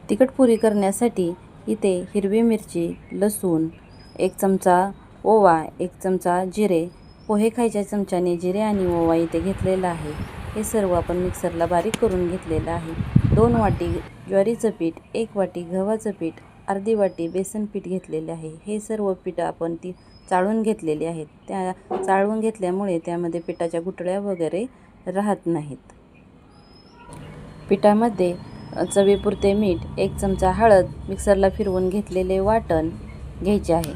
तिखट पुरी करण्यासाठी इथे हिरवी मिरची, लसूण, 1 चमचा ओवा, 1 चमचा जिरे, पोहे खायच्या चमच्याने जिरे आणि ओवा इथे घेतलेला आहे. हे सर्व आपण मिक्सरला बारीक करून घेतलेलं आहे. 2 वाटी ज्वारीचं पीठ, 1 वाटी गव्हाचं पीठ, अर्धी वाटी बेसन पीठ घेतलेले आहे. हे सर्व पीठ आपण चाळून घेतलेले आहेत. त्या चाळून घेतल्यामुळे त्यामध्ये पिठाच्या गुठळ्या वगैरे राहत नाहीत. पिठामध्ये चवीपुरते मीठ, 1 चमचा हळद, मिक्सरला फिरवून घेतलेले वाटण घ्यायचे आहे.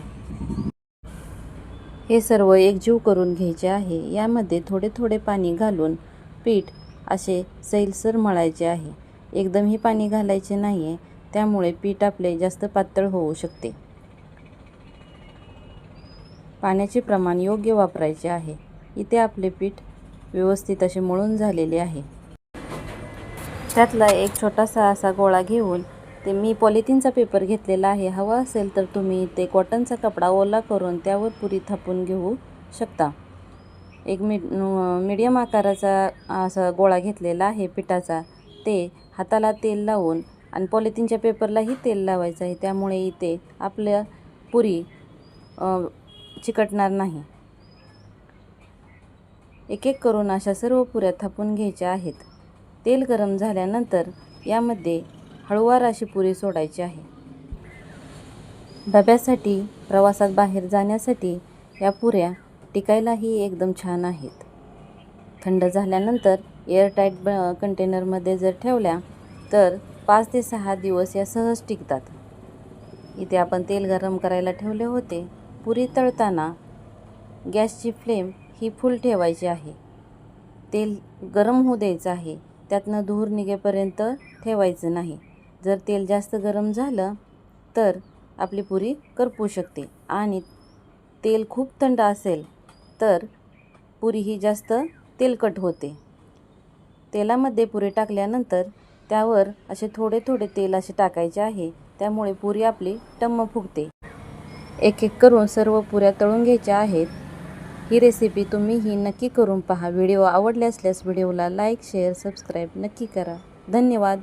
हे सर्व एकजीव करून घ्यायचे आहे. यामध्ये थोडे थोडे पाणी घालून पीठ असे सैलसर मळायचे आहे. एकदमही पाणी घालायचे नाही आहे, त्यामुळे पीठ आपले जास्त पातळ होऊ शकते. पाण्याचे प्रमाण योग्य वापरायचे आहे. इथे आपले पीठ व्यवस्थित असे मळून झालेले आहे. त्यातला एक छोटासा असा गोळा घेऊन ते मी पॉलिथिनचा पेपर घेतलेला आहे. हवा असेल तर तुम्ही ते कॉटनचा कपडा ओला करून त्यावर पुरी थापून घेऊ शकता. एक मीडियम आकाराचा असा गोळा घेतलेला आहे पिठाचा. ते हाताला तेल लावून आणि पॉलिथिनच्या पेपरलाही तेल लावायचं आहे. त्यामुळे इथे आपल्या पुरी चिकटणार नाही. एक एक करून अशा सर्व पुऱ्या थापून घ्यायच्या आहेत. तेल गरम झाल्यानंतर यामध्ये हळूवार अशी पुरी सोडायची आहे. डब्यासाठी, प्रवासात बाहेर जाण्यासाठी या पुऱ्या टिकायलाही एकदम छान आहेत. थंड झाल्यानंतर एअरटाईट कंटेनरमध्ये जर ठेवल्या तर 5 ते 6 दिवस या सहज टिकतात. इथे आपण तेल गरम करायला ठेवले होते. पुरी तळताना गॅसची फ्लेम ही फुल ठेवायची आहे. तेल गरम होऊ द्यायचं आहे. त्यातनं धूर निघेपर्यंत ठेवायचं नाही. जर तेल जास्त गरम झालं तर आपली पुरी करपू शकते आणि तेल खूप थंड असेल तर पुरी ही जास्त तेलकट होते. तेलामध्ये पुरी टाकल्यानंतर त्यावर असे थोडे थोडे तेल असे टाकायचे आहे. त्यामुळे पुरी आपली टम्म फुगते. एक एक करून सर्व पुऱ्या तळून घ्यायच्या आहेत. ही रेसिपी तुम्हीही नक्की करून पहा. व्हिडिओ आवडले असल्यास व्हिडिओला लाईक, शेअर, सबस्क्राईब नक्की करा. धन्यवाद.